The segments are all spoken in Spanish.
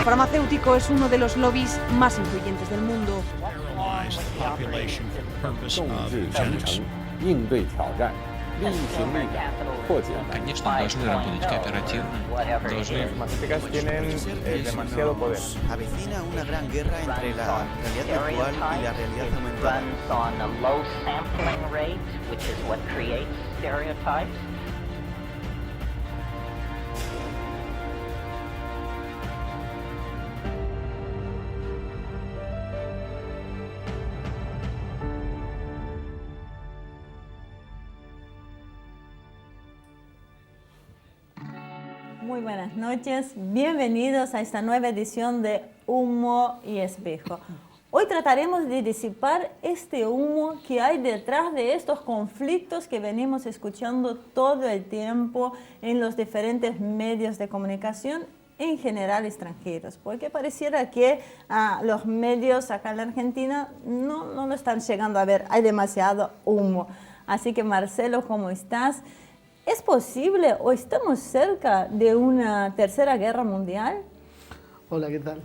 farmacéutico es uno de los lobbies más influyentes del mundo. 应对挑战，力行力改，破解难题。 Конечно, должны работать кооперативно, должны... Avecina una gran guerra entre la realidad virtual y la realidad aumentada. Muy buenas noches, bienvenidos a esta nueva edición de Humo y Espejo. Hoy trataremos de disipar este humo que hay detrás de estos conflictos que venimos escuchando todo el tiempo en los diferentes medios de comunicación, en general extranjeros, porque pareciera que los medios acá en la Argentina no lo están llegando a ver, hay demasiado humo. Así que Marcelo, ¿cómo estás? ¿Es posible o estamos cerca de una tercera guerra mundial? Hola, ¿qué tal?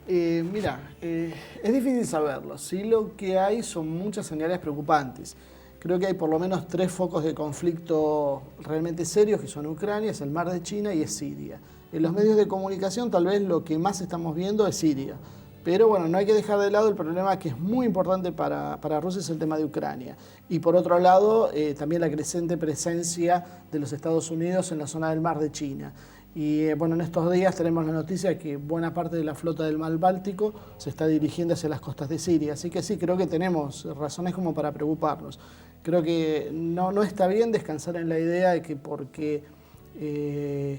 Mira, es difícil saberlo. Sí, lo que hay son muchas señales preocupantes. Creo que hay por lo menos 3 focos de conflicto realmente serios, que son Ucrania, es el Mar de China y es Siria. En los medios de comunicación tal vez lo que más estamos viendo es Siria. Pero bueno, no hay que dejar de lado el problema que es muy importante para Rusia, es el tema de Ucrania. Y por otro lado, también la creciente presencia de los Estados Unidos en la zona del Mar de China. Y bueno, en estos días tenemos la noticia que buena parte de la flota del Mar Báltico se está dirigiendo hacia las costas de Siria. Así que sí, creo que tenemos razones como para preocuparnos. Creo que no está bien descansar en la idea de que porque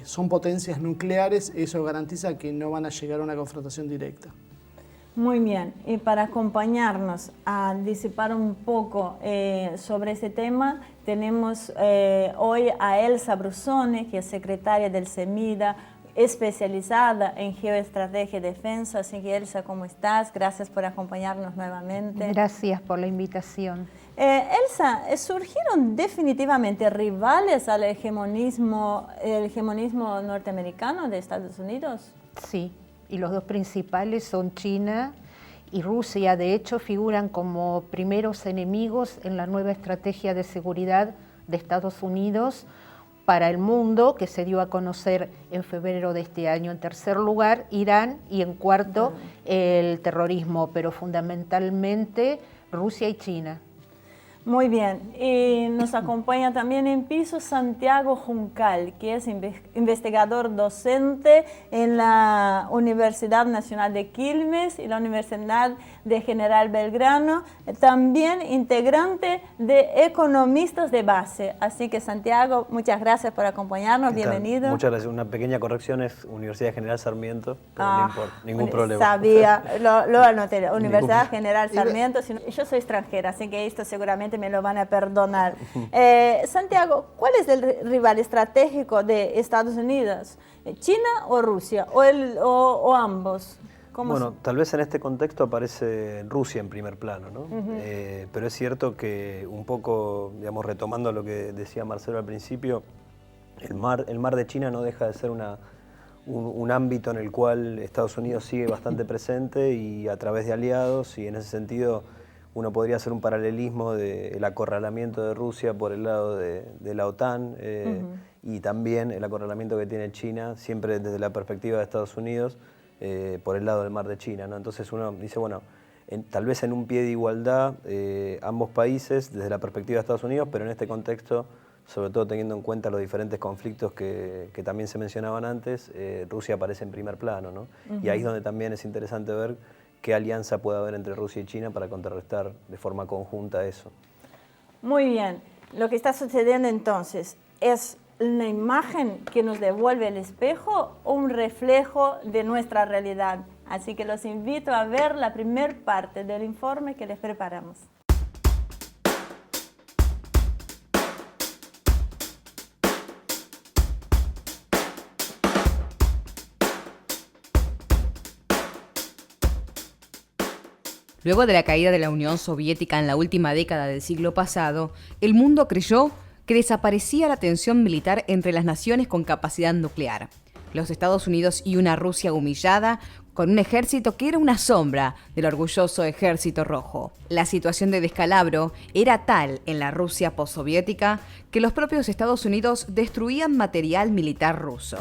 son potencias nucleares, eso garantiza que no van a llegar a una confrontación directa. Muy bien, y para acompañarnos a disipar un poco sobre este tema, tenemos hoy a Elsa Brusone, que es secretaria del CEMIDA, especializada en geoestrategia y defensa. Así que Elsa, ¿cómo estás? Gracias por acompañarnos nuevamente. Gracias por la invitación. Elsa, ¿surgieron definitivamente rivales al hegemonismo norteamericano de Estados Unidos? Sí. Y los dos principales son China y Rusia. De hecho, figuran como primeros enemigos en la nueva estrategia de seguridad de Estados Unidos para el mundo, que se dio a conocer en febrero de este año. En tercer lugar, Irán, y en cuarto, el terrorismo, pero fundamentalmente Rusia y China. Muy bien, y nos acompaña también en piso Santiago Juncal, que es investigador docente en la Universidad Nacional de Quilmes y la Universidad de General Belgrano, también integrante de Economistas de Base. Así que Santiago, muchas gracias por acompañarnos, bienvenido. Muchas gracias, una pequeña corrección, es Universidad General Sarmiento, pero no importa, ningún problema. Sabía, lo anoté, Universidad General Sarmiento, yo soy extranjera, así que esto seguramente me lo van a perdonar. Santiago, ¿cuál es el rival estratégico de Estados Unidos? ¿China o Rusia? ¿O ambos? Bueno, tal vez en este contexto aparece Rusia en primer plano, ¿no? Pero es cierto que un poco, digamos, retomando lo que decía Marcelo al principio, el mar de China no deja de ser un ámbito en el cual Estados Unidos sigue bastante presente y a través de aliados, y en ese sentido uno podría hacer un paralelismo del acorralamiento de Rusia por el lado de la OTAN y también el acorralamiento que tiene China, siempre desde la perspectiva de Estados Unidos, por el lado del Mar de China, ¿no? Entonces uno dice, bueno, tal vez en un pie de igualdad ambos países desde la perspectiva de Estados Unidos, pero en este contexto, sobre todo teniendo en cuenta los diferentes conflictos que también se mencionaban antes, Rusia aparece en primer plano, ¿no? Y ahí es donde también es interesante ver qué alianza puede haber entre Rusia y China para contrarrestar de forma conjunta eso. Muy bien. Lo que está sucediendo entonces es una imagen que nos devuelve el espejo o un reflejo de nuestra realidad. Así que los invito a ver la primera parte del informe que les preparamos. Luego de la caída de la Unión Soviética en la última década del siglo pasado, el mundo creyó que desaparecía la tensión militar entre las naciones con capacidad nuclear. Los Estados Unidos y una Rusia humillada con un ejército que era una sombra del orgulloso Ejército Rojo. La situación de descalabro era tal en la Rusia postsoviética que los propios Estados Unidos destruían material militar ruso.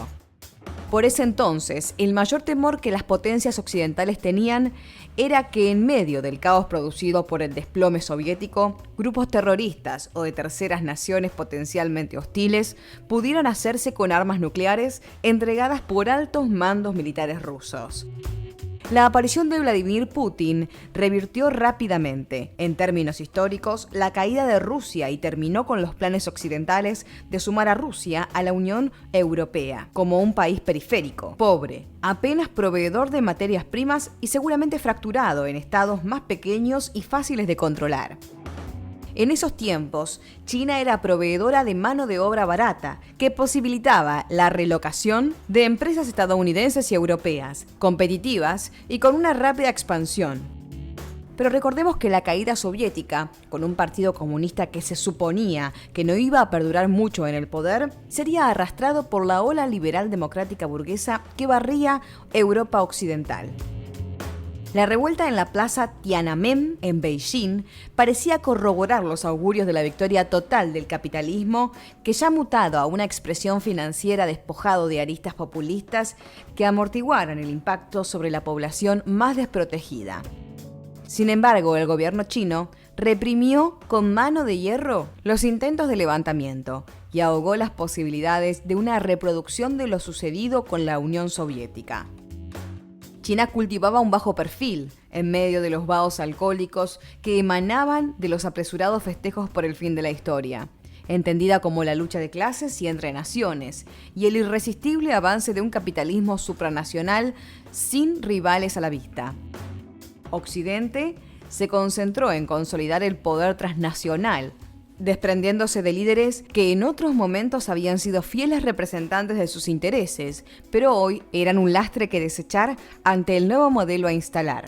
Por ese entonces, el mayor temor que las potencias occidentales tenían era que en medio del caos producido por el desplome soviético, grupos terroristas o de terceras naciones potencialmente hostiles pudieran hacerse con armas nucleares entregadas por altos mandos militares rusos. La aparición de Vladimir Putin revirtió rápidamente, en términos históricos, la caída de Rusia y terminó con los planes occidentales de sumar a Rusia a la Unión Europea, como un país periférico, pobre, apenas proveedor de materias primas y seguramente fracturado en estados más pequeños y fáciles de controlar. En esos tiempos, China era proveedora de mano de obra barata, que posibilitaba la relocación de empresas estadounidenses y europeas, competitivas y con una rápida expansión. Pero recordemos que la caída soviética, con un partido comunista que se suponía que no iba a perdurar mucho en el poder, sería arrastrado por la ola liberal democrática burguesa que barría Europa occidental. La revuelta en la plaza Tiananmen, en Beijing, parecía corroborar los augurios de la victoria total del capitalismo, que ya mutado a una expresión financiera despojado de aristas populistas que amortiguaran el impacto sobre la población más desprotegida. Sin embargo, el gobierno chino reprimió con mano de hierro los intentos de levantamiento y ahogó las posibilidades de una reproducción de lo sucedido con la Unión Soviética. China cultivaba un bajo perfil en medio de los vaos alcohólicos que emanaban de los apresurados festejos por el fin de la historia, entendida como la lucha de clases y entre naciones, y el irresistible avance de un capitalismo supranacional sin rivales a la vista. Occidente se concentró en consolidar el poder transnacional, desprendiéndose de líderes que en otros momentos habían sido fieles representantes de sus intereses, pero hoy eran un lastre que desechar ante el nuevo modelo a instalar.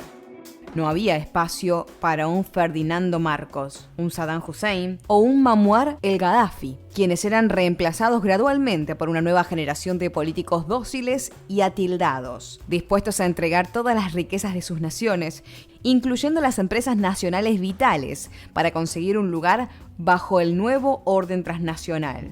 No había espacio para un Ferdinando Marcos, un Saddam Hussein o un Muammar el Gaddafi, quienes eran reemplazados gradualmente por una nueva generación de políticos dóciles y atildados, dispuestos a entregar todas las riquezas de sus naciones, incluyendo las empresas nacionales vitales, para conseguir un lugar bajo el nuevo orden transnacional.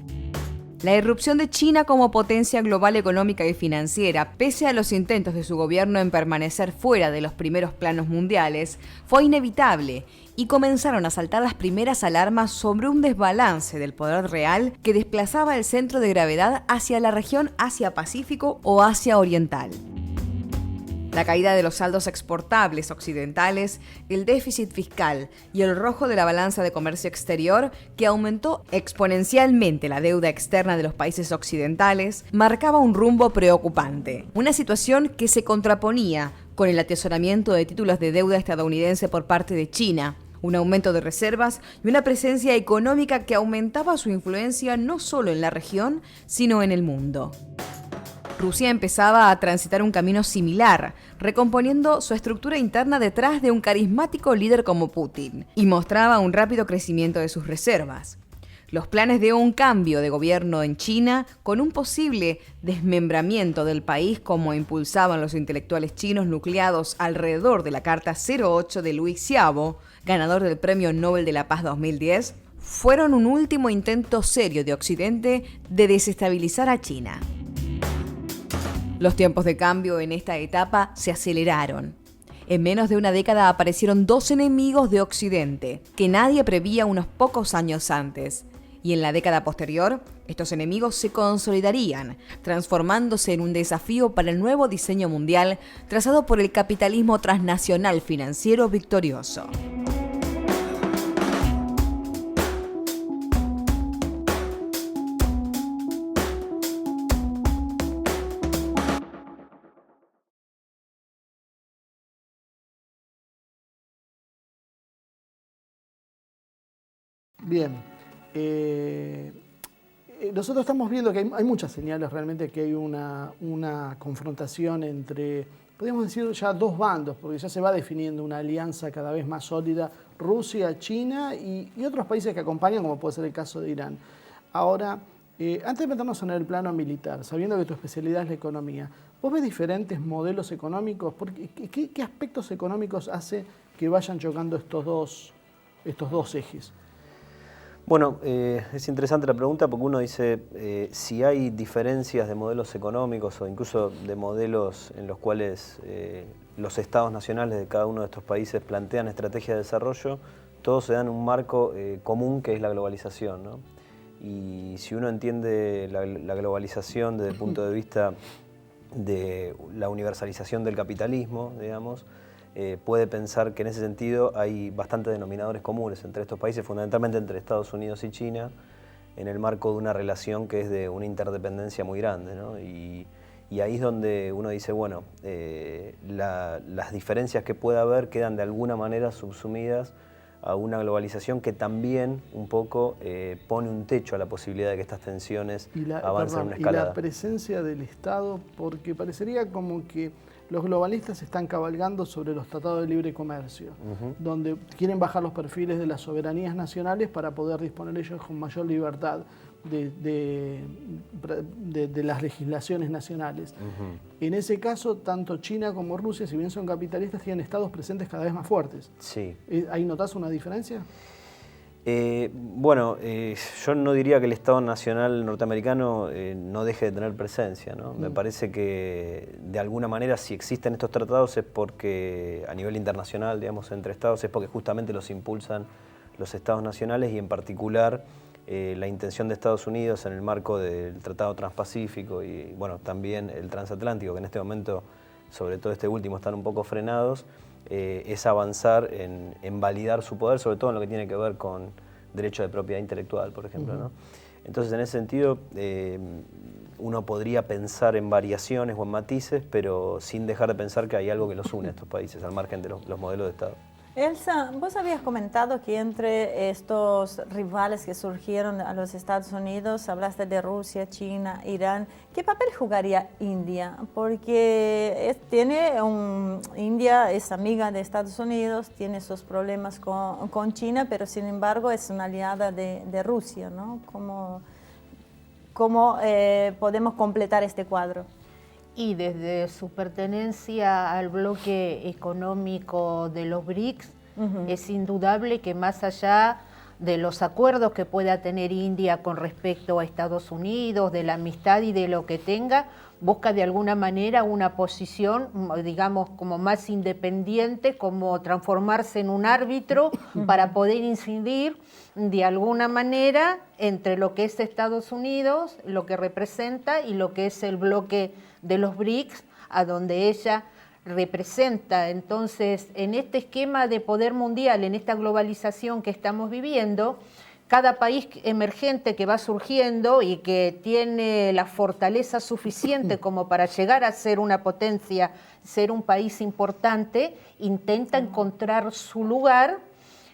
La irrupción de China como potencia global económica y financiera, pese a los intentos de su gobierno en permanecer fuera de los primeros planos mundiales, fue inevitable y comenzaron a saltar las primeras alarmas sobre un desbalance del poder real que desplazaba el centro de gravedad hacia la región Asia-Pacífico o Asia Oriental. La caída de los saldos exportables occidentales, el déficit fiscal y el rojo de la balanza de comercio exterior, que aumentó exponencialmente la deuda externa de los países occidentales, marcaba un rumbo preocupante. Una situación que se contraponía con el atesoramiento de títulos de deuda estadounidense por parte de China, un aumento de reservas y una presencia económica que aumentaba su influencia no solo en la región, sino en el mundo. Rusia empezaba a transitar un camino similar, recomponiendo su estructura interna detrás de un carismático líder como Putin, y mostraba un rápido crecimiento de sus reservas. Los planes de un cambio de gobierno en China, con un posible desmembramiento del país como impulsaban los intelectuales chinos nucleados alrededor de la Carta 08 de Liu Xiaobo, ganador del Premio Nobel de la Paz 2010, fueron un último intento serio de Occidente de desestabilizar a China. Los tiempos de cambio en esta etapa se aceleraron. En menos de una década aparecieron dos enemigos de Occidente, que nadie prevía unos pocos años antes. Y en la década posterior, estos enemigos se consolidarían, transformándose en un desafío para el nuevo diseño mundial trazado por el capitalismo transnacional financiero victorioso. Bien, nosotros estamos viendo que hay muchas señales realmente que hay una confrontación entre, podríamos decir ya dos bandos, porque ya se va definiendo una alianza cada vez más sólida, Rusia, China y otros países que acompañan, como puede ser el caso de Irán. Ahora, Antes de meternos en el plano militar, sabiendo que tu especialidad es la economía, ¿vos ves diferentes modelos económicos? ¿Qué aspectos económicos hace que vayan chocando estos dos ejes? Bueno, es interesante la pregunta porque uno dice si hay diferencias de modelos económicos o incluso de modelos en los cuales los estados nacionales de cada uno de estos países plantean estrategias de desarrollo, todos se dan un marco común que es la globalización, ¿no? Y si uno entiende la globalización desde el punto de vista de la universalización del capitalismo, digamos, puede pensar que en ese sentido hay bastantes denominadores comunes entre estos países, fundamentalmente entre Estados Unidos y China, en el marco de una relación que es de una interdependencia muy grande, ¿no? Y ahí es donde uno dice, bueno, las diferencias que pueda haber quedan de alguna manera subsumidas a una globalización que también un poco pone un techo a la posibilidad de que estas tensiones avancen en una escalada. Y la presencia del Estado, porque parecería como que los globalistas están cabalgando sobre los tratados de libre comercio, donde quieren bajar los perfiles de las soberanías nacionales para poder disponer ellos con mayor libertad de las legislaciones nacionales. En ese caso, tanto China como Rusia, si bien son capitalistas, tienen estados presentes cada vez más fuertes. Sí. ¿Ahí notás una diferencia? Bueno, yo no diría que el Estado Nacional norteamericano no deje de tener presencia, ¿no? Me parece que de alguna manera si existen estos tratados es porque a nivel internacional, digamos, entre estados, es porque justamente los impulsan los estados nacionales y en particular la intención de Estados Unidos en el marco del Tratado Transpacífico y bueno, también el Transatlántico, que en este momento, sobre todo este último, están un poco frenados, es avanzar en validar su poder, sobre todo en lo que tiene que ver con derecho de propiedad intelectual, por ejemplo, ¿no? Entonces, en ese sentido, uno podría pensar en variaciones o en matices, pero sin dejar de pensar que hay algo que los une a estos países, al margen de los modelos de Estado. Elsa, vos habías comentado que entre estos rivales que surgieron a los Estados Unidos, hablaste de Rusia, China, Irán. ¿Qué papel jugaría India? Porque India es amiga de Estados Unidos, tiene sus problemas con China, pero sin embargo es una aliada de Rusia, ¿no? ¿Cómo podemos completar este cuadro? Y desde su pertenencia al bloque económico de los BRICS, es indudable que más allá de los acuerdos que pueda tener India con respecto a Estados Unidos, de la amistad y de lo que tenga, busca de alguna manera una posición, digamos, como más independiente, como transformarse en un árbitro para poder incidir de alguna manera entre lo que es Estados Unidos, lo que representa, y lo que es el bloque de los BRICS, a donde ella representa. Entonces, en este esquema de poder mundial, en esta globalización que estamos viviendo, cada país emergente que va surgiendo y que tiene la fortaleza suficiente como para llegar a ser una potencia, ser un país importante, intenta encontrar su lugar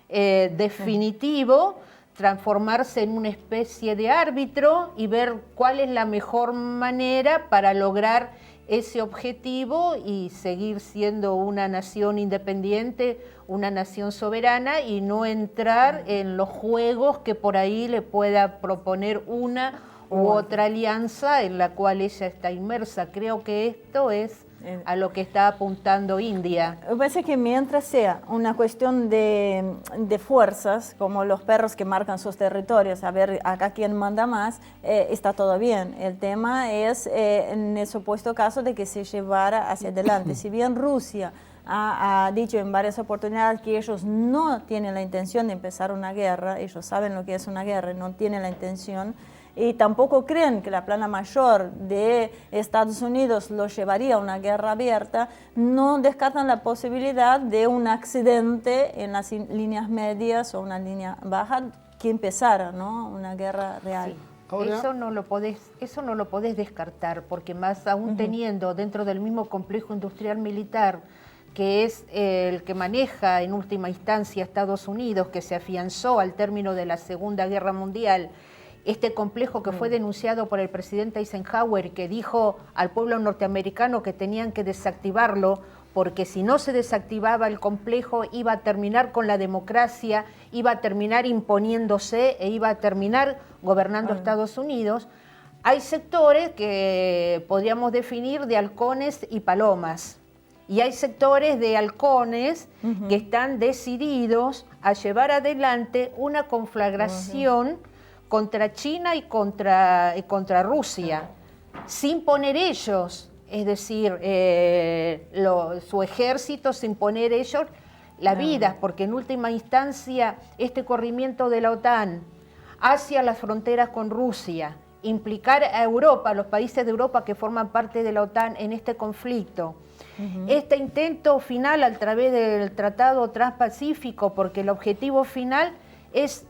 definitivo, transformarse en una especie de árbitro y ver cuál es la mejor manera para lograr ese objetivo y seguir siendo una nación independiente, una nación soberana, y no entrar en los juegos que por ahí le pueda proponer una u otra alianza en la cual ella está inmersa. Creo que esto es a lo que está apuntando India. Me parece que mientras sea una cuestión de fuerzas, como los perros que marcan sus territorios, a ver acá quién manda más, está todo bien. El tema es en el supuesto caso de que se llevara hacia adelante. Si bien Rusia ha dicho en varias oportunidades que ellos no tienen la intención de empezar una guerra, ellos saben lo que es una guerra y no tienen la intención, y tampoco creen que la plana mayor de Estados Unidos los llevaría a una guerra abierta, no descartan la posibilidad de un accidente en las líneas medias o una línea baja que empezara, ¿no? Una guerra real. Sí. Eso no lo podés descartar, porque más aún teniendo dentro del mismo complejo industrial militar, que es el que maneja en última instancia Estados Unidos, que se afianzó al término de la Segunda Guerra Mundial, este complejo que fue denunciado por el presidente Eisenhower, que dijo al pueblo norteamericano que tenían que desactivarlo porque si no se desactivaba el complejo iba a terminar con la democracia, iba a terminar imponiéndose e iba a terminar gobernando Estados Unidos. Hay sectores que podríamos definir de halcones y palomas, y hay sectores de halcones que están decididos a llevar adelante una conflagración contra China y contra Rusia, sin poner ellos, es decir, su ejército, sin poner ellos la vida, porque en última instancia este corrimiento de la OTAN hacia las fronteras con Rusia, implicar a Europa, a los países de Europa que forman parte de la OTAN en este conflicto, este intento final a través del Tratado Transpacífico, porque el objetivo final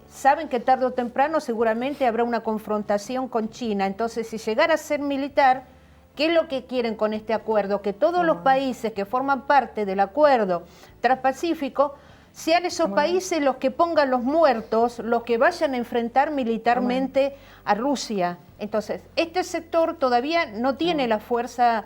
saben que tarde o temprano seguramente habrá una confrontación con China, entonces si llegara a ser militar, ¿qué es lo que quieren con este acuerdo? Que todos los países que forman parte del acuerdo transpacífico sean esos países los que pongan los muertos, los que vayan a enfrentar militarmente a Rusia. Entonces, este sector todavía no tiene la fuerza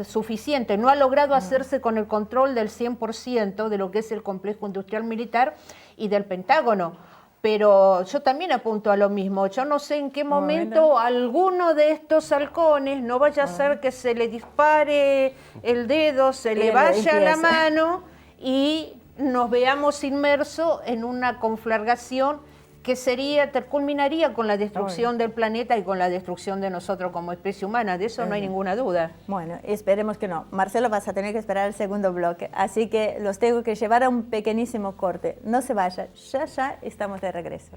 suficiente, no ha logrado hacerse con el control del 100% de lo que es el complejo industrial militar y del Pentágono. Pero yo también apunto a lo mismo. Yo no sé en qué momento alguno de estos halcones, no vaya a ser que se le dispare el dedo, se le vaya la mano y nos veamos inmersos en una conflagración que culminaría con la destrucción del planeta y con la destrucción de nosotros como especie humana. De eso no hay ninguna duda. Bueno, esperemos que no. Marcelo, vas a tener que esperar el segundo bloque, así que los tengo que llevar a un pequeñísimo corte. No se vaya, ya estamos de regreso.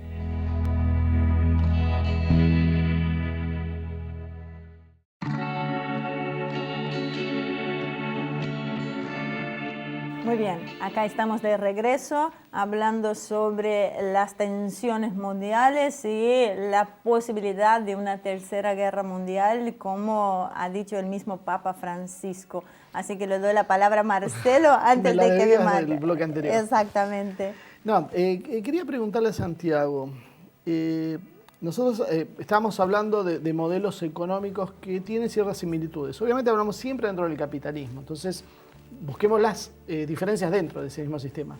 Muy bien, acá estamos de regreso hablando sobre las tensiones mundiales y la posibilidad de una tercera guerra mundial, como ha dicho el mismo Papa Francisco. Así que le doy la palabra a Marcelo antes de que me mate. Del bloque anterior. Exactamente. No, quería preguntarle a Santiago. Nosotros estábamos hablando de modelos económicos que tienen ciertas similitudes. Obviamente hablamos siempre dentro del capitalismo, entonces busquemos las diferencias dentro de ese mismo sistema.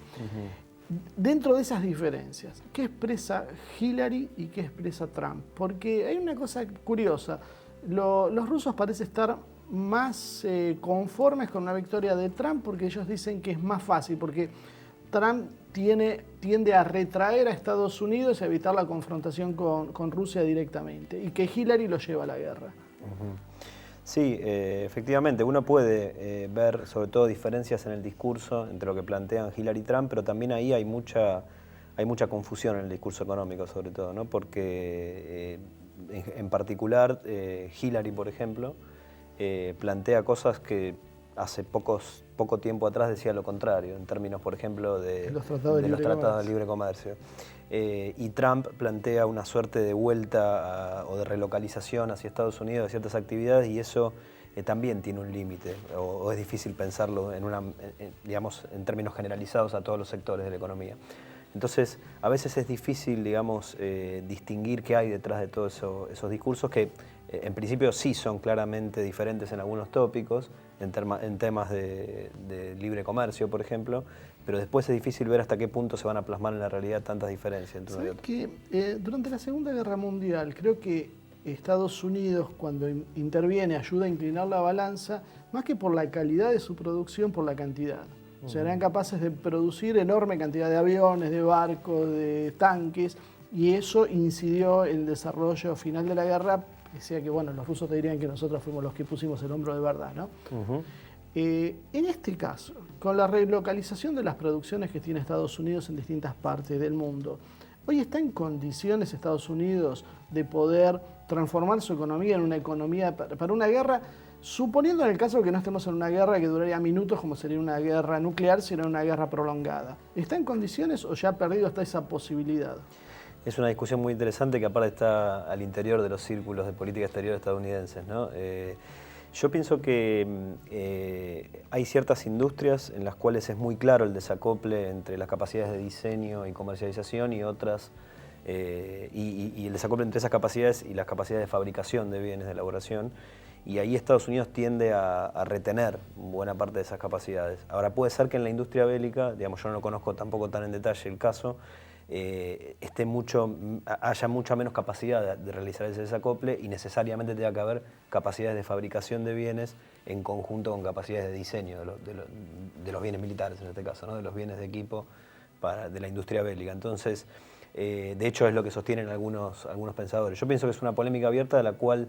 Dentro de esas diferencias, ¿qué expresa Hillary y qué expresa Trump? Porque hay una cosa curiosa, los rusos parecen estar más conformes con una victoria de Trump porque ellos dicen que es más fácil, porque Trump tiende a retraer a Estados Unidos y a evitar la confrontación con Rusia directamente, y que Hillary lo lleva a la guerra. Sí, efectivamente, uno puede ver sobre todo diferencias en el discurso entre lo que plantean Hillary y Trump, pero también ahí hay mucha confusión en el discurso económico sobre todo, ¿no? Porque en particular Hillary, por ejemplo, plantea cosas que hace poco tiempo atrás decía lo contrario, en términos, por ejemplo, de los tratados de libre comercio. Y Trump plantea una suerte de vuelta o de relocalización hacia Estados Unidos de ciertas actividades, y eso también tiene un límite, o es difícil pensarlo digamos, en términos generalizados a todos los sectores de la economía. Entonces, a veces es difícil, digamos, distinguir qué hay detrás de todos esos discursos que en principio sí son claramente diferentes en algunos tópicos, en temas de libre comercio, por ejemplo, pero después es difícil ver hasta qué punto se van a plasmar en la realidad tantas diferencias entre uno y otro. Que durante la Segunda Guerra Mundial creo que Estados Unidos, cuando interviene, ayuda a inclinar la balanza, más que por la calidad de su producción, por la cantidad. O sea, eran capaces de producir enorme cantidad de aviones, de barcos, de tanques, y eso incidió en el desarrollo final de la guerra. Decía que, bueno, los rusos te dirían que nosotros fuimos los que pusimos el hombro de verdad, ¿no? En este caso, con la relocalización de las producciones que tiene Estados Unidos en distintas partes del mundo, ¿hoy está en condiciones Estados Unidos de poder transformar su economía en una economía para una guerra, suponiendo en el caso de que no estemos en una guerra que duraría minutos como sería una guerra nuclear, sino una guerra prolongada? ¿Está en condiciones o ya ha perdido hasta esa posibilidad? Es una discusión muy interesante que aparte está al interior de los círculos de política exterior estadounidenses, ¿no? Yo pienso que hay ciertas industrias en las cuales es muy claro el desacople entre las capacidades de diseño y comercialización y otras, y el desacople entre esas capacidades y las capacidades de fabricación de bienes de elaboración. y ahí Estados Unidos tiende a retener buena parte de esas capacidades. Ahora puede ser que en la industria bélica, digamos, yo no conozco tampoco tan en detalle el caso, haya mucha menos capacidad de realizar ese desacople y necesariamente tenga que haber capacidades de fabricación de bienes en conjunto con capacidades de diseño de los bienes militares, en este caso, ¿no? De los bienes de equipo de la industria bélica. Entonces, de hecho es lo que sostienen algunos pensadores. Yo pienso que es una polémica abierta de la cual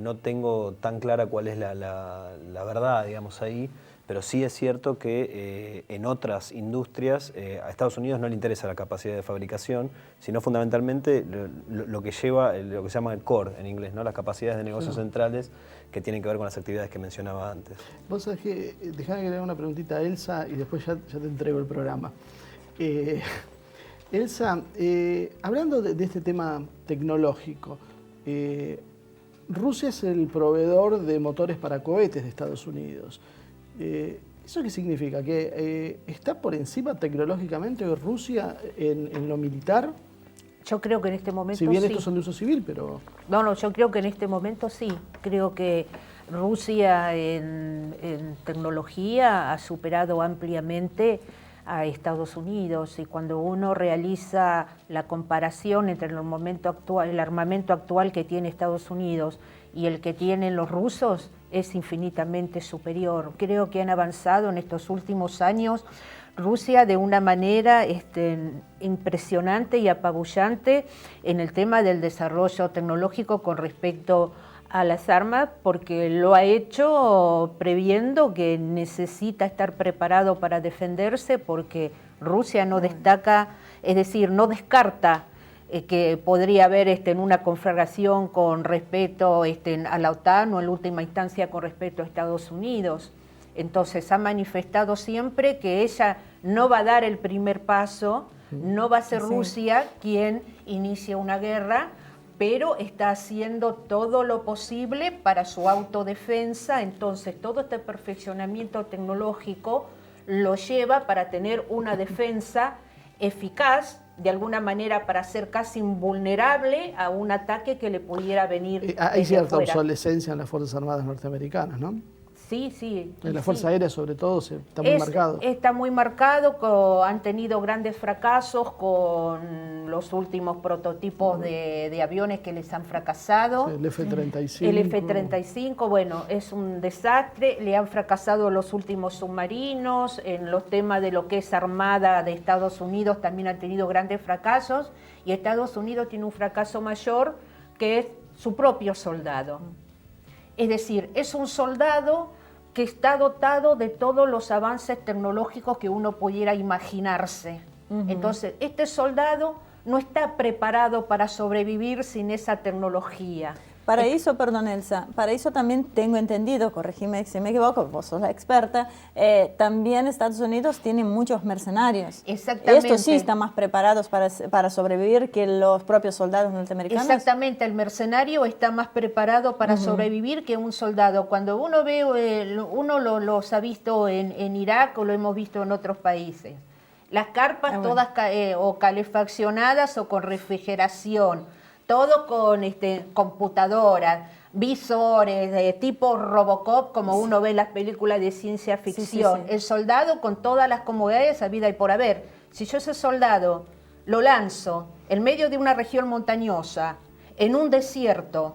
no tengo tan clara cuál es la verdad, digamos, ahí, pero sí es cierto que en otras industrias a Estados Unidos no le interesa la capacidad de fabricación, sino fundamentalmente lo que lleva, lo que se llama el core en inglés, ¿no? Las capacidades de negocios centrales que tienen que ver con las actividades que mencionaba antes. Vos sabés que, dejame que le haga una preguntita a Elsa y después ya te entrego el programa. Elsa, hablando de este tema tecnológico, Rusia es el proveedor de motores para cohetes de Estados Unidos. ¿Eso qué significa? ¿Que está por encima tecnológicamente de Rusia en lo militar? Yo creo que en este momento sí. Si bien estos son de uso civil, pero... No, yo creo que en este momento sí. Creo que Rusia en tecnología ha superado ampliamente a Estados Unidos, y cuando uno realiza la comparación entre el armamento actual que tiene Estados Unidos y el que tienen los rusos, es infinitamente superior. Creo que han avanzado en estos últimos años Rusia de una manera impresionante y apabullante en el tema del desarrollo tecnológico con respecto a las armas, porque lo ha hecho previendo que necesita estar preparado para defenderse, porque Rusia no destaca, es decir, no descarta que podría haber en una conflagración con respecto a la OTAN o en última instancia con respecto a Estados Unidos. Entonces ha manifestado siempre que ella no va a dar el primer paso, no va a ser Rusia quien inicie una guerra, pero está haciendo todo lo posible para su autodefensa. Entonces todo este perfeccionamiento tecnológico lo lleva para tener una defensa eficaz, de alguna manera para ser casi invulnerable a un ataque que le pudiera venir hay cierta afuera. Obsolescencia en las Fuerzas Armadas norteamericanas, ¿no? Sí. En la Fuerza Aérea, sobre todo, está muy marcado. Está muy marcado, han tenido grandes fracasos con los últimos prototipos de aviones que les han fracasado. Sí, el F-35. El F-35, bueno, es un desastre. Le han fracasado los últimos submarinos. En los temas de lo que es Armada de Estados Unidos también han tenido grandes fracasos. Y Estados Unidos tiene un fracaso mayor, que es su propio soldado. Es decir, es un soldado que está dotado de todos los avances tecnológicos que uno pudiera imaginarse. Entonces, este soldado no está preparado para sobrevivir sin esa tecnología. Para eso, perdón Elsa, para eso también tengo entendido, corregime si me equivoco, vos sos la experta, también Estados Unidos tiene muchos mercenarios. Exactamente. Estos sí están más preparados para sobrevivir que los propios soldados norteamericanos. Exactamente, el mercenario está más preparado para sobrevivir que un soldado. Cuando uno ve, uno los ha visto en Irak o lo hemos visto en otros países. Las carpas todas o calefaccionadas o con refrigeración. Todo con computadoras, visores, de tipo Robocop, como uno ve en las películas de ciencia ficción. Sí. El soldado con todas las comodidades habidas y por haber. Si yo ese soldado lo lanzo en medio de una región montañosa, en un desierto,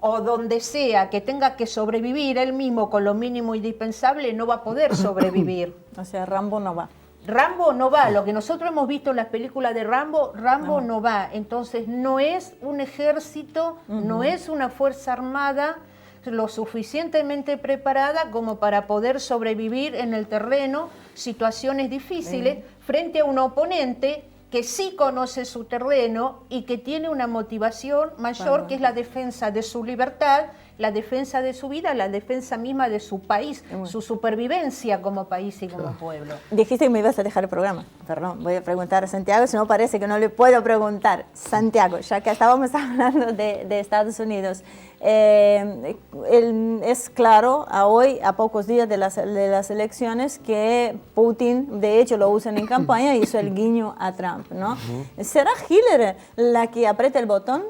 o donde sea que tenga que sobrevivir él mismo con lo mínimo indispensable, no va a poder sobrevivir. O sea, Rambo no va. Rambo no va, lo que nosotros hemos visto en las películas de Rambo no va. Entonces no es un ejército, no es una fuerza armada lo suficientemente preparada como para poder sobrevivir en el terreno situaciones difíciles frente a un oponente que sí conoce su terreno y que tiene una motivación mayor, que es la defensa de su libertad, la defensa de su vida, la defensa misma de su país, su supervivencia como país y como pueblo. Dijiste que me ibas a dejar el programa. Perdón, voy a preguntar a Santiago, si no parece que no le puedo preguntar. Santiago, ya que estábamos hablando de Estados Unidos, es claro hoy, a pocos días de las elecciones, que Putin, de hecho lo usan en campaña, hizo el guiño a Trump, ¿no? ¿Será Hillary la que aprieta el botón?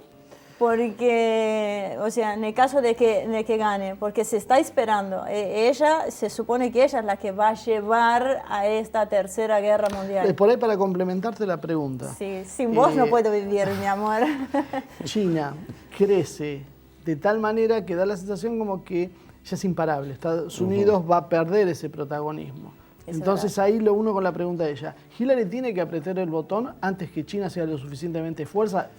Porque, o sea, en el caso de que gane, porque se está esperando, ella, se supone que ella es la que va a llevar a esta tercera guerra mundial. Por ahí para complementarte la pregunta. Sí, sin vos no puedo vivir, mi amor. China crece de tal manera que da la sensación como que ya es imparable. Estados Unidos va a perder ese protagonismo. Entonces ahí lo uno con la pregunta de ella. ¿Hillary tiene que apretar el botón antes que China sea lo suficientemente fuerza?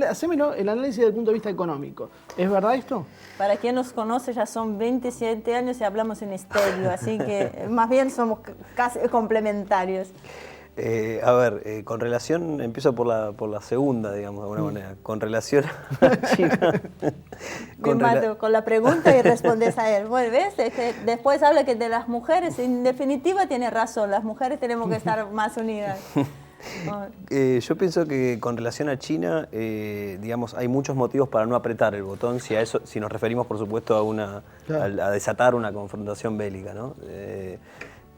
Hacémelo el análisis desde el punto de vista económico. ¿Es verdad esto? Para quien nos conoce, ya son 27 años y hablamos en estéreo, así que más bien somos casi complementarios. Con relación, empiezo por la segunda, digamos, de alguna manera. Con relación a China. Con la pregunta y respondes a él. Bueno, ¿ves? Es que después habla que de las mujeres, en definitiva tiene razón, las mujeres tenemos que estar más unidas. Yo pienso que con relación a China, digamos, hay muchos motivos para no apretar el botón, si nos referimos, por supuesto, a desatar una confrontación bélica, ¿no?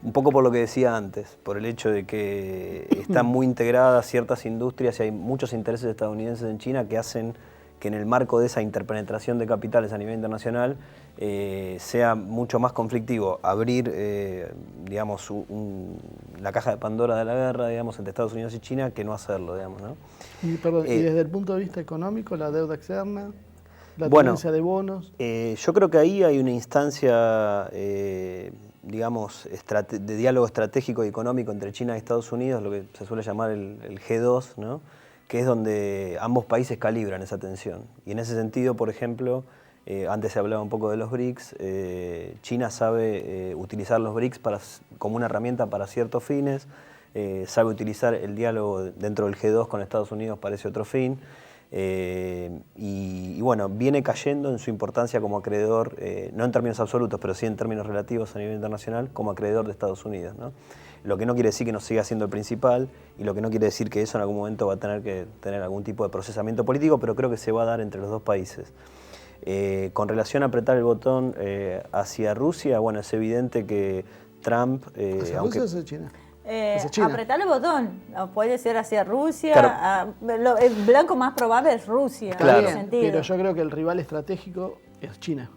Un poco por lo que decía antes, por el hecho de que están muy integradas ciertas industrias y hay muchos intereses estadounidenses en China que hacen que en el marco de esa interpenetración de capitales a nivel internacional sea mucho más conflictivo abrir, digamos, la caja de Pandora de la guerra, digamos, entre Estados Unidos y China que no hacerlo, digamos, ¿no? Y desde el punto de vista económico, la deuda externa, la tenencia de bonos. Yo creo que ahí hay una instancia, digamos, de diálogo estratégico y económico entre China y Estados Unidos, lo que se suele llamar el G2, ¿no? Que es donde ambos países calibran esa tensión. Y en ese sentido, por ejemplo, antes se hablaba un poco de los BRICS, China sabe utilizar los BRICS como una herramienta para ciertos fines, sabe utilizar el diálogo dentro del G2 con Estados Unidos para ese otro fin, y bueno, viene cayendo en su importancia como acreedor, no en términos absolutos, pero sí en términos relativos a nivel internacional, como acreedor de Estados Unidos, ¿no? Lo que no quiere decir que no siga siendo el principal y lo que no quiere decir que eso en algún momento va a tener que tener algún tipo de procesamiento político, pero creo que se va a dar entre los dos países. Con relación a apretar el botón hacia Rusia, bueno, es evidente que Trump... ¿Hacia Rusia o hacia China? Apretar el botón, puede ser hacia Rusia, claro. El blanco más probable es Rusia, Claro, en ese sentido. pero yo creo que el rival estratégico es China,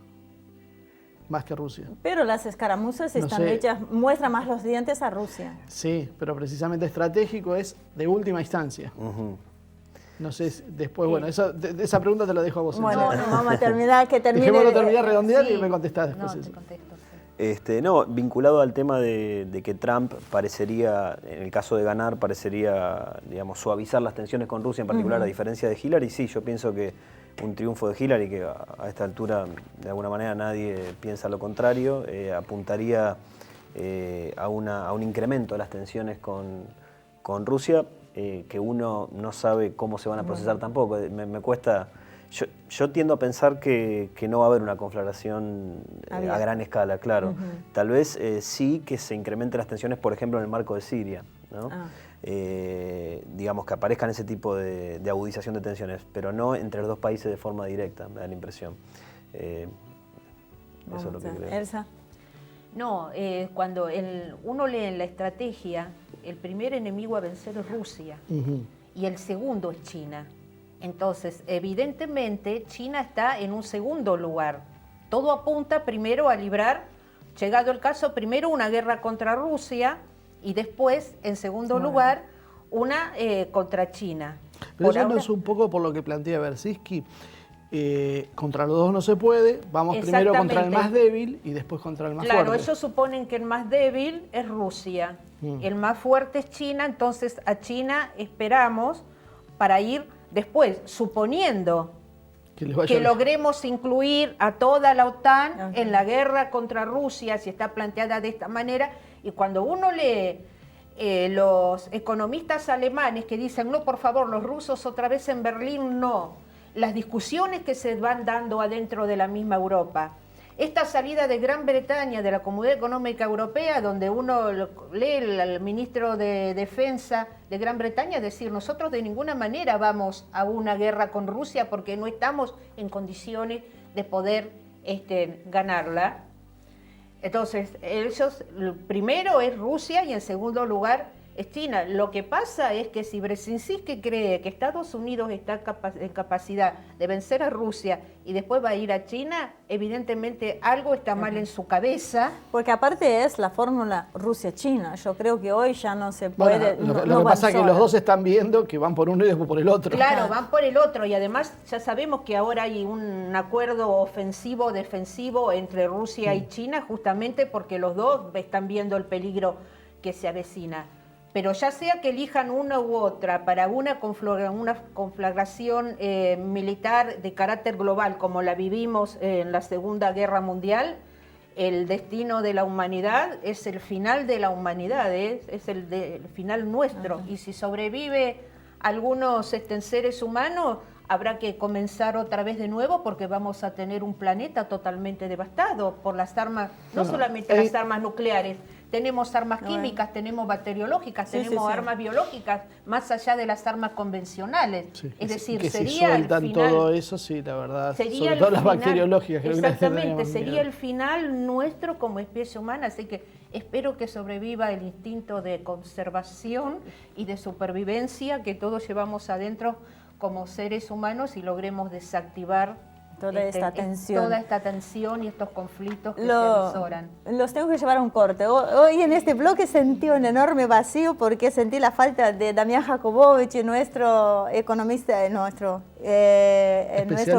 más que Rusia. Pero las escaramuzas están hechas, muestran más los dientes a Rusia. Sí, pero precisamente estratégico es de última instancia. No sé, después, bueno, esa pregunta te la dejo a vos. Bueno, vamos a terminar, que termine. Dejémoslo terminar, redondear y me contestás después. No, eso. te contesto, sí. No, vinculado al tema de que Trump parecería, en el caso de ganar, parecería, digamos, suavizar las tensiones con Rusia, en particular a diferencia de Hillary, sí, yo pienso que un triunfo de Hillary, que a esta altura de alguna manera nadie piensa lo contrario, apuntaría a un incremento de las tensiones con Rusia, que uno no sabe cómo se van a procesar tampoco. Me cuesta... Yo tiendo a pensar que no va a haber una conflagración a gran escala, claro. Tal vez sí que se incrementen las tensiones, por ejemplo, en el marco de Siria, ¿no? Digamos, que aparezcan ese tipo de agudización de tensiones, pero no entre los dos países de forma directa, me da la impresión. Eso es lo que creo. Elsa. No, cuando uno lee en la estrategia, el primer enemigo a vencer es Rusia y el segundo es China. Entonces, evidentemente, China está en un segundo lugar. Todo apunta primero a librar, llegado el caso, primero una guerra contra Rusia y después, en segundo lugar, una contra China. Pero eso no es un poco por lo que plantea Bersinski. Contra los dos no se puede, vamos primero contra el más débil y después contra el más fuerte. Claro, ellos suponen que el más débil es Rusia, el más fuerte es China, entonces a China esperamos para ir después, suponiendo que logremos incluir a toda la OTAN en la guerra contra Rusia, si está planteada de esta manera, y cuando uno lee los economistas alemanes que dicen, no, por favor, los rusos otra vez en Berlín, no, las discusiones que se van dando adentro de la misma Europa, esta salida de Gran Bretaña de la Comunidad Económica Europea, donde uno lee al ministro de Defensa de Gran Bretaña decir, nosotros de ninguna manera vamos a una guerra con Rusia porque no estamos en condiciones de poder ganarla. Entonces, ellos, primero es Rusia y en segundo lugar es China. Lo que pasa es que si Brzezinski cree que Estados Unidos está en capacidad de vencer a Rusia y después va a ir a China, evidentemente algo está mal en su cabeza. Porque aparte es la fórmula Rusia-China. Yo creo que hoy ya no se puede. Bueno, lo que pasa es que los dos están viendo que van por uno y después por el otro. Claro, van por el otro, y además ya sabemos que ahora hay un acuerdo ofensivo-defensivo entre Rusia y China, justamente porque los dos están viendo el peligro que se avecina. Pero ya sea que elijan una u otra para una conflagración militar de carácter global, como la vivimos en la Segunda Guerra Mundial, el destino de la humanidad es el final de la humanidad, es el final nuestro. Y si sobrevive algunos seres humanos, habrá que comenzar otra vez de nuevo, porque vamos a tener un planeta totalmente devastado por las armas, no solamente las armas nucleares. Tenemos armas químicas, tenemos bacteriológicas, tenemos armas biológicas, más allá de las armas convencionales. Es decir, que sería si sueltan el final, todo eso, sí, la verdad, sería sobre todo las final, bacteriológicas. Creo exactamente, que sería el final nuestro como especie humana, así que espero que sobreviva el instinto de conservación y de supervivencia que todos llevamos adentro como seres humanos y logremos desactivar toda esta tensión y estos conflictos que se avisoran. Los tengo que llevar a un corte. Hoy en este bloque sentí un enorme vacío porque sentí la falta de Damián Jakubowicz, nuestro economista, nuestro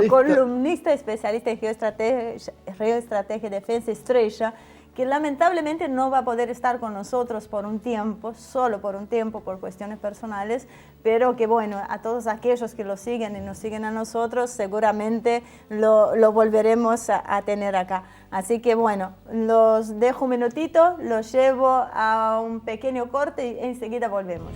columnista especialista en geoestrategia, defensa, estrella, que lamentablemente no va a poder estar con nosotros por un tiempo, solo por un tiempo, por cuestiones personales, pero que bueno, a todos aquellos que lo siguen y nos siguen a nosotros, seguramente lo volveremos a tener acá. Así que bueno, los dejo un minutito, los llevo a un pequeño corte y enseguida volvemos.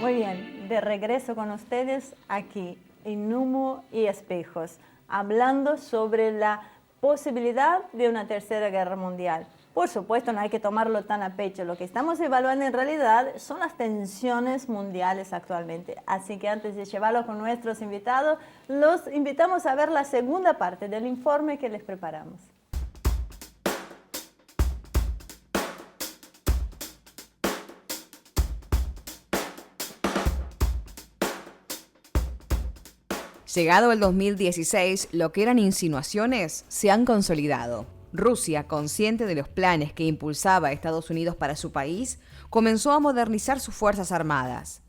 Muy bien, de regreso con ustedes aquí en Humo y Espejos, hablando sobre la posibilidad de una tercera guerra mundial. Por supuesto, no hay que tomarlo tan a pecho. Lo que estamos evaluando en realidad son las tensiones mundiales actualmente. Así que antes de llevarlo con nuestros invitados, los invitamos a ver la segunda parte del informe que les preparamos. Llegado el 2016, lo que eran insinuaciones se han consolidado. Rusia, consciente de los planes que impulsaba Estados Unidos para su país, comenzó a modernizar sus fuerzas armadas.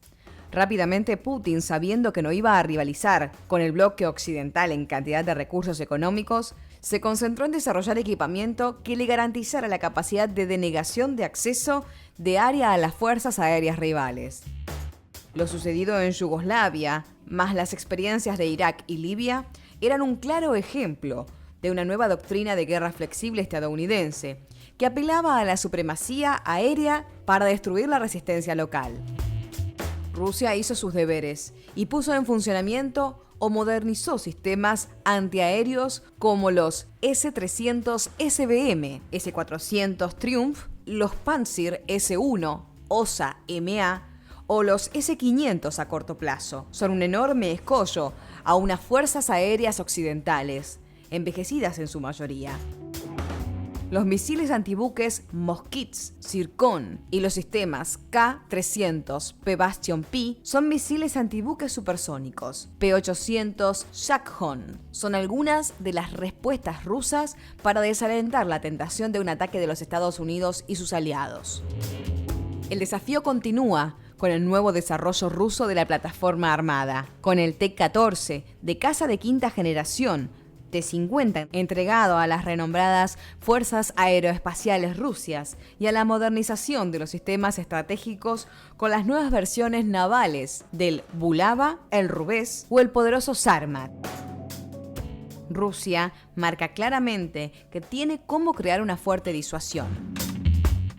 Rápidamente Putin, sabiendo que no iba a rivalizar con el bloque occidental en cantidad de recursos económicos, se concentró en desarrollar equipamiento que le garantizara la capacidad de denegación de acceso de área a las fuerzas aéreas rivales. Lo sucedido en Yugoslavia, más las experiencias de Irak y Libia, eran un claro ejemplo de una nueva doctrina de guerra flexible estadounidense, que apelaba a la supremacía aérea para destruir la resistencia local. Rusia hizo sus deberes y puso en funcionamiento o modernizó sistemas antiaéreos como los S-300 SBM, S-400 Triumph, los Pantsir S-1, OSA MA, o los S-500 a corto plazo. Son un enorme escollo a unas fuerzas aéreas occidentales, envejecidas en su mayoría. Los misiles antibuques Moskits, Zircon y los sistemas K-300 P-Bastion P son misiles antibuques supersónicos. P-800 Shakhon son algunas de las respuestas rusas para desalentar la tentación de un ataque de los Estados Unidos y sus aliados. El desafío continúa con el nuevo desarrollo ruso de la plataforma armada, con el T-14 de caza de quinta generación, T-50 entregado a las renombradas Fuerzas Aeroespaciales Rusias y a la modernización de los sistemas estratégicos con las nuevas versiones navales del Bulava, el Rubez o el poderoso Sarmat. Rusia marca claramente que tiene cómo crear una fuerte disuasión.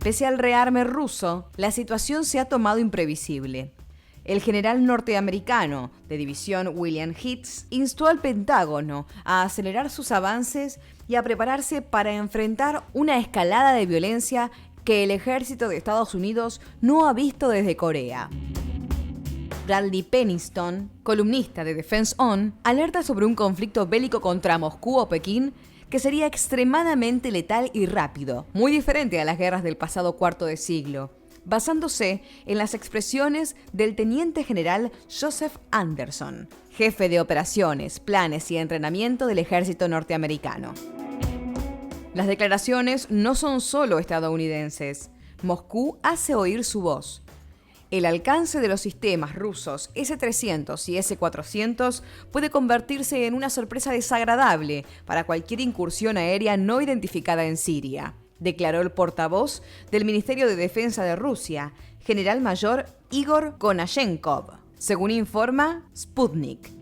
Pese al rearme ruso, la situación se ha tomado imprevisible. El general norteamericano de división William Hitz instó al Pentágono a acelerar sus avances y a prepararse para enfrentar una escalada de violencia que el ejército de Estados Unidos no ha visto desde Corea. Bradley Penniston, columnista de Defense On, alerta sobre un conflicto bélico contra Moscú o Pekín que sería extremadamente letal y rápido, muy diferente a las guerras del pasado cuarto de siglo, basándose en las expresiones del teniente general Joseph Anderson, jefe de operaciones, planes y entrenamiento del ejército norteamericano. Las declaraciones no son solo estadounidenses. Moscú hace oír su voz. El alcance de los sistemas rusos S-300 y S-400 puede convertirse en una sorpresa desagradable para cualquier incursión aérea no identificada en Siria, declaró el portavoz del Ministerio de Defensa de Rusia, general mayor Igor Konashenkov, según informa Sputnik.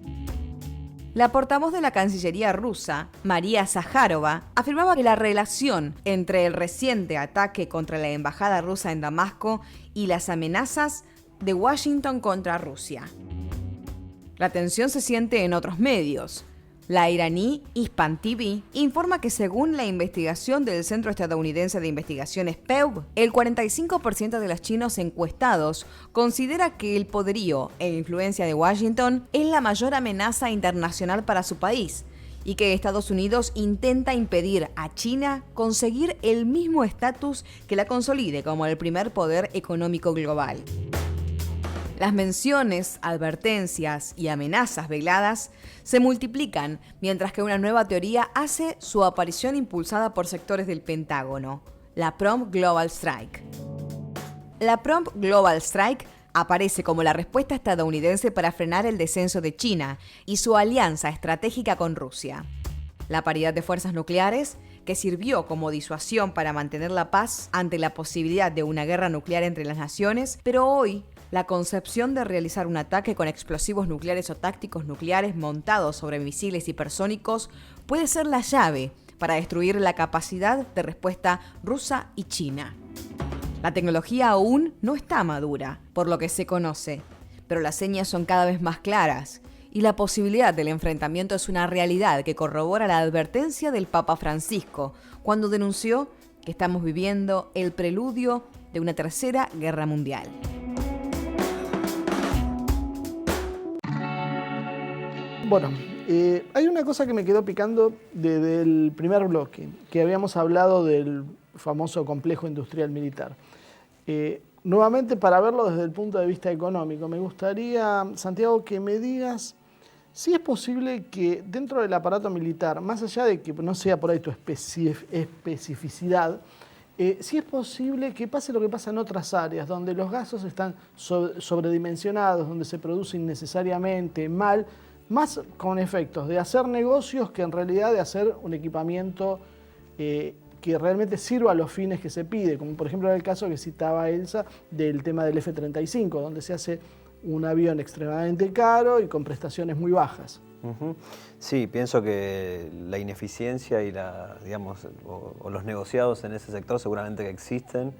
La portavoz de la Cancillería rusa, María Zaharova, afirmaba que la relación entre el reciente ataque contra la embajada rusa en Damasco y las amenazas de Washington contra Rusia. La tensión se siente en otros medios. La iraní Hispan TV informa que según la investigación del Centro Estadounidense de Investigaciones PEW, el 45% de los chinos encuestados considera que el poderío e influencia de Washington es la mayor amenaza internacional para su país y que Estados Unidos intenta impedir a China conseguir el mismo estatus que la consolide como el primer poder económico global. Las menciones, advertencias y amenazas veladas se multiplican, mientras que una nueva teoría hace su aparición impulsada por sectores del Pentágono, la Prompt Global Strike. La Prompt Global Strike aparece como la respuesta estadounidense para frenar el descenso de China y su alianza estratégica con Rusia. La paridad de fuerzas nucleares, que sirvió como disuasión para mantener la paz ante la posibilidad de una guerra nuclear entre las naciones, pero hoy la concepción de realizar un ataque con explosivos nucleares o tácticos nucleares montados sobre misiles hipersónicos puede ser la llave para destruir la capacidad de respuesta rusa y china. La tecnología aún no está madura, por lo que se conoce, pero las señas son cada vez más claras y la posibilidad del enfrentamiento es una realidad que corrobora la advertencia del Papa Francisco cuando denunció que estamos viviendo el preludio de una tercera guerra mundial. Bueno, hay una cosa que me quedó picando desde el primer bloque, que habíamos hablado del famoso complejo industrial militar. Nuevamente, para verlo desde el punto de vista económico, me gustaría, Santiago, que me digas si es posible que dentro del aparato militar, más allá de que no sea por ahí tu especificidad, si es posible que pase lo que pasa en otras áreas, donde los gastos están sobredimensionados, donde se produce innecesariamente mal, más con efectos de hacer negocios que en realidad de hacer un equipamiento que realmente sirva a los fines que se pide, como por ejemplo en el caso que citaba Elsa del tema del F-35, donde se hace un avión extremadamente caro y con prestaciones muy bajas. Sí, pienso que la ineficiencia y o los negociados en ese sector seguramente que existen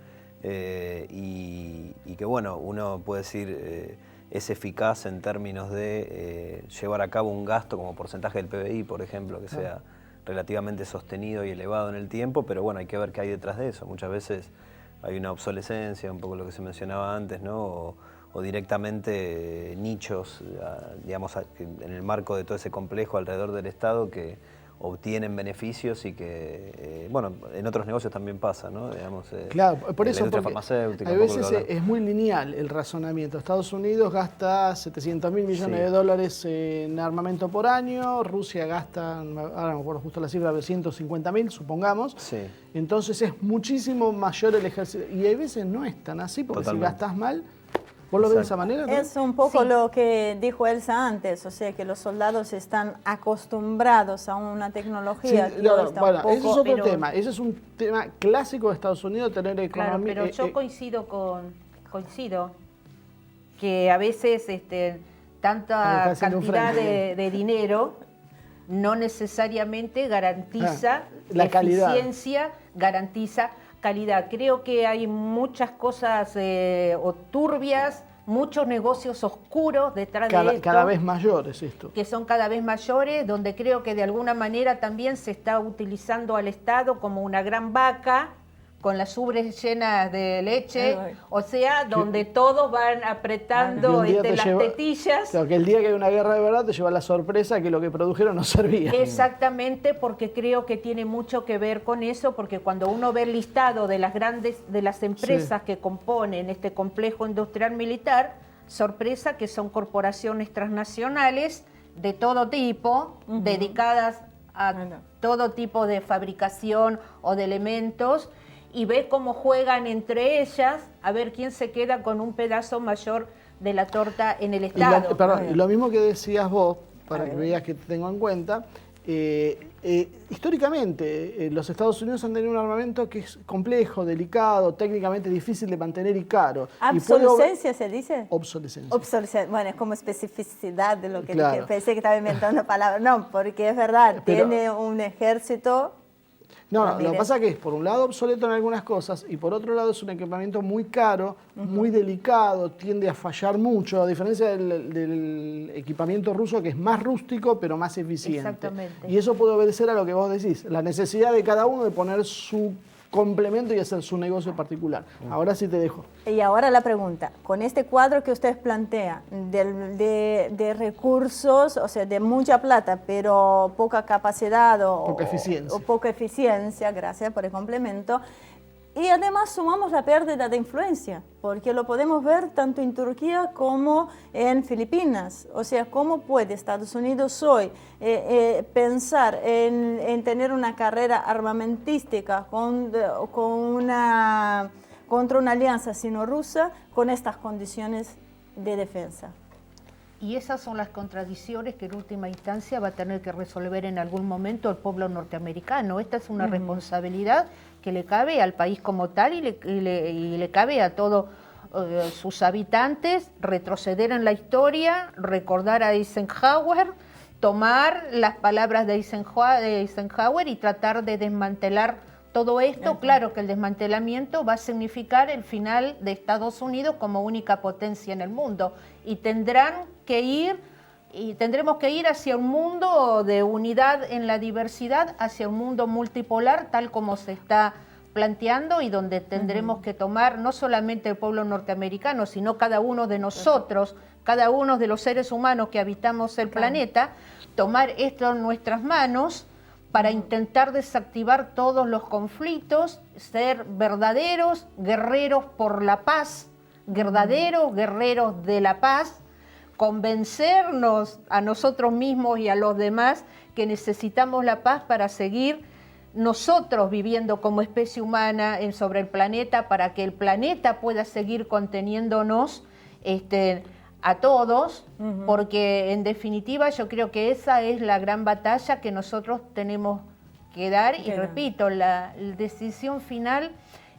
y que bueno, uno puede decir es eficaz en términos de llevar a cabo un gasto como porcentaje del PBI, por ejemplo, que sea relativamente sostenido y elevado en el tiempo, pero bueno, hay que ver qué hay detrás de eso. Muchas veces hay una obsolescencia, un poco lo que se mencionaba antes, ¿no? O directamente nichos, digamos, en el marco de todo ese complejo alrededor del Estado que obtienen beneficios y que, bueno, en otros negocios también pasa, ¿no? Digamos, claro, por eso, la industria farmacéutica. A veces es muy lineal el razonamiento. Estados Unidos gasta 700.000 millones de dólares en armamento por año, Rusia gasta, ahora no me acuerdo justo la cifra, de 150.000, supongamos. Sí. Entonces es muchísimo mayor el ejército. Y hay veces no es tan así, porque si gastas mal, ¿vos lo ves de esa manera? ¿No? Es un poco lo que dijo Elsa antes, o sea que los soldados están acostumbrados a una tecnología que bueno, está un poco... ese es otro tema, ese es un tema clásico de Estados Unidos, tener economía... Claro, pero yo coincido que a veces tanta cantidad de dinero no necesariamente garantiza la eficiencia, garantiza calidad. Creo que hay muchas cosas o turbias, muchos negocios oscuros detrás de esto. Cada vez mayores esto. Que son cada vez mayores, donde creo que de alguna manera también se está utilizando al Estado como una gran vaca, con las ubres llenas de leche, o sea, donde todos van apretando las tetillas. Claro, que el día que hay una guerra de verdad te lleva la sorpresa que lo que produjeron no servía. Exactamente, porque creo que tiene mucho que ver con eso, porque cuando uno ve el listado de las empresas que componen este complejo industrial militar, sorpresa que son corporaciones transnacionales de todo tipo, dedicadas a todo tipo de fabricación o de elementos, y ve cómo juegan entre ellas a ver quién se queda con un pedazo mayor de la torta en el Estado. Y lo mismo que decías vos, para que veas que te tengo en cuenta, históricamente los Estados Unidos han tenido un armamento que es complejo, delicado, técnicamente difícil de mantener y caro. ¿Obsolescencia se dice? Obsolescencia. Bueno, es como especificidad de lo que dije. Pensé que estaba inventando palabras. No, porque es verdad, tiene un ejército... No, lo que pasa es que es, por un lado, obsoleto en algunas cosas y por otro lado es un equipamiento muy caro, muy delicado, tiende a fallar mucho, a diferencia del equipamiento ruso que es más rústico pero más eficiente. Exactamente. Y eso puede obedecer a lo que vos decís, la necesidad de cada uno de poner su complemento y hacer su negocio particular. Ahora sí te dejo. Y ahora la pregunta, con este cuadro que ustedes plantean de recursos, o sea, de mucha plata, pero poca capacidad o poca eficiencia, gracias por el complemento, y además sumamos la pérdida de influencia, porque lo podemos ver tanto en Turquía como en Filipinas. O sea, ¿cómo puede Estados Unidos hoy pensar en tener una carrera armamentística contra una alianza sino-rusa con estas condiciones de defensa? Y esas son las contradicciones que en última instancia va a tener que resolver en algún momento el pueblo norteamericano. Esta es una responsabilidad que le cabe al país como tal y le cabe a todos sus habitantes retroceder en la historia, recordar a Eisenhower, tomar las palabras de Eisenhower y tratar de desmantelar todo esto. Claro que el desmantelamiento va a significar el final de Estados Unidos como única potencia en el mundo y tendremos que ir hacia un mundo de unidad en la diversidad, hacia un mundo multipolar tal como se está planteando y donde tendremos que tomar no solamente el pueblo norteamericano, sino cada uno de nosotros, cada uno de los seres humanos que habitamos el planeta, tomar esto en nuestras manos para intentar desactivar todos los conflictos, ser verdaderos guerreros por la paz, verdaderos guerreros de la paz, convencernos a nosotros mismos y a los demás que necesitamos la paz para seguir nosotros viviendo como especie humana sobre el planeta, para que el planeta pueda seguir conteniéndonos a todos, porque en definitiva yo creo que esa es la gran batalla que nosotros tenemos que dar, y repito, la decisión final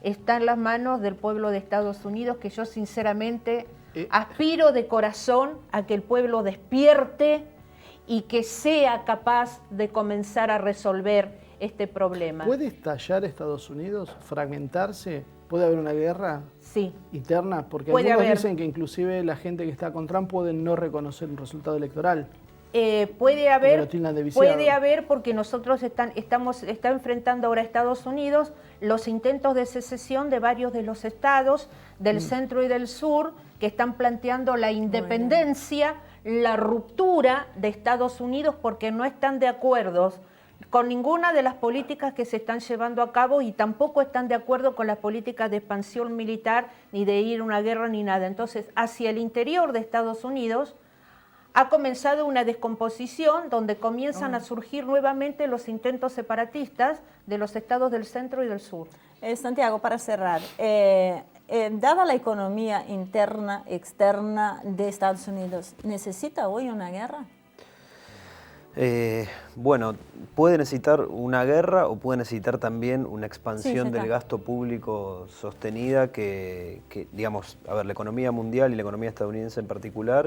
está en las manos del pueblo de Estados Unidos, que yo sinceramente aspiro de corazón a que el pueblo despierte y que sea capaz de comenzar a resolver este problema. ¿Puede estallar Estados Unidos, fragmentarse? ¿Puede haber una guerra interna? Porque algunos dicen que inclusive la gente que está con Trump puede no reconocer un resultado electoral. Puede haber porque nosotros está enfrentando ahora Estados Unidos los intentos de secesión de varios de los estados del centro y del sur que están planteando la independencia, la ruptura de Estados Unidos porque no están de acuerdo con ninguna de las políticas que se están llevando a cabo y tampoco están de acuerdo con las políticas de expansión militar, ni de ir a una guerra, ni nada. Entonces, hacia el interior de Estados Unidos ha comenzado una descomposición donde comienzan a surgir nuevamente los intentos separatistas de los estados del centro y del sur. Santiago, para cerrar, dada la economía interna, externa de Estados Unidos, ¿necesita hoy una guerra? Bueno, puede necesitar una guerra o puede necesitar también una expansión del gasto público sostenida que, digamos, a ver, la economía mundial y la economía estadounidense en particular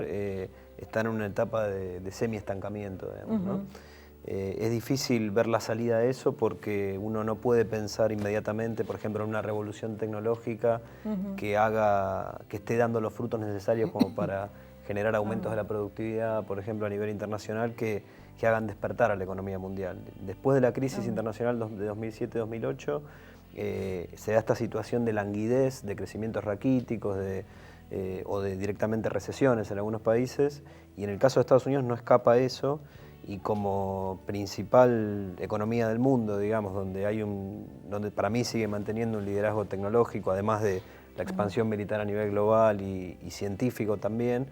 están en una etapa de semi-estancamiento, digamos, ¿no? Es difícil ver la salida de eso porque uno no puede pensar inmediatamente, por ejemplo, en una revolución tecnológica que esté dando los frutos necesarios como para generar aumentos de la productividad, por ejemplo, a nivel internacional, que hagan despertar a la economía mundial. Después de la crisis internacional de 2007-2008, se da esta situación de languidez, de crecimientos raquíticos, o de directamente recesiones en algunos países, y en el caso de Estados Unidos no escapa eso, y como principal economía del mundo, digamos, donde para mí sigue manteniendo un liderazgo tecnológico, además de la expansión militar a nivel global y científico también,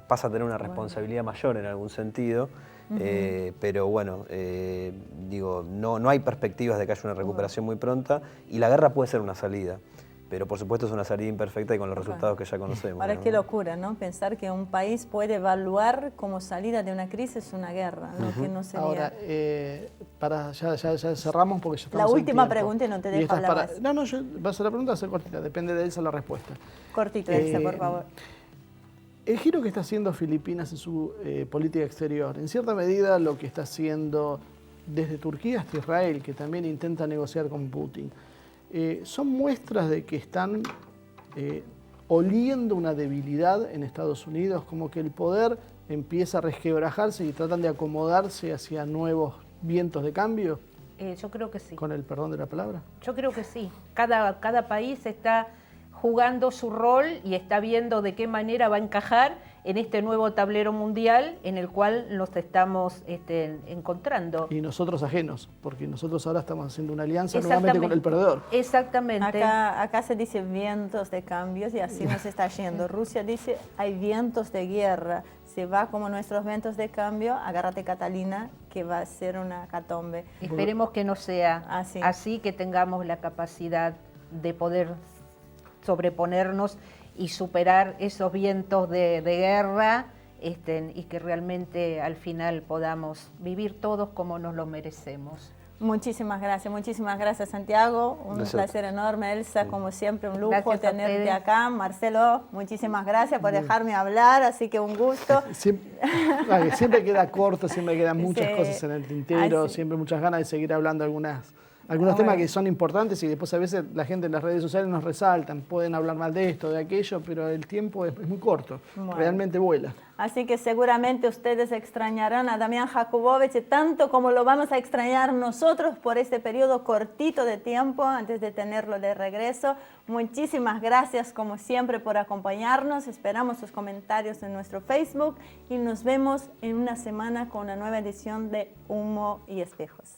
pasa a tener una responsabilidad mayor en algún sentido, pero bueno, no hay perspectivas de que haya una recuperación muy pronta, y la guerra puede ser una salida. Pero por supuesto es una salida imperfecta y con los resultados que ya conocemos. Ahora, ¿no? qué locura, ¿no? Pensar que un país puede evaluar como salida de una crisis una guerra, lo que no sería... Ahora, ya cerramos porque ya estamos La en última tiempo. pregunta y no te dejo hablar más. No, va a ser la pregunta, va a ser cortita, depende de Elsa la respuesta. Cortito, Elsa, por favor. El giro que está haciendo Filipinas en su política exterior, en cierta medida lo que está haciendo desde Turquía hasta Israel, que también intenta negociar con Putin, son muestras de que están oliendo una debilidad en Estados Unidos, como que el poder empieza a resquebrajarse y tratan de acomodarse hacia nuevos vientos de cambio. Yo creo que sí. Con el perdón de la palabra. Yo creo que sí. Cada país está jugando su rol y está viendo de qué manera va a encajar en este nuevo tablero mundial en el cual nos estamos encontrando. Y nosotros ajenos, porque nosotros ahora estamos haciendo una alianza nuevamente con el perdedor. Exactamente. Acá se dice vientos de cambios y así nos está yendo. Rusia dice hay vientos de guerra. Se va como nuestros vientos de cambio, agárrate Catalina, que va a ser una catombe. Esperemos que no sea así, que tengamos la capacidad de poder sobreponernos y superar esos vientos de guerra, y que realmente al final podamos vivir todos como nos lo merecemos. Muchísimas gracias Santiago, un placer enorme, Elsa, como siempre un lujo tenerte acá. Marcelo, muchísimas gracias por dejarme hablar, así que un gusto. Siempre queda corto, siempre quedan muchas cosas en el tintero, siempre muchas ganas de seguir hablando algunos temas que son importantes y después a veces la gente en las redes sociales nos resaltan, pueden hablar mal de esto, de aquello, pero el tiempo es muy corto, realmente vuela. Así que seguramente ustedes extrañarán a Damián Jakubowicz tanto como lo vamos a extrañar nosotros por este periodo cortito de tiempo antes de tenerlo de regreso. Muchísimas gracias como siempre por acompañarnos, esperamos sus comentarios en nuestro Facebook y nos vemos en una semana con una nueva edición de Humo y Espejos.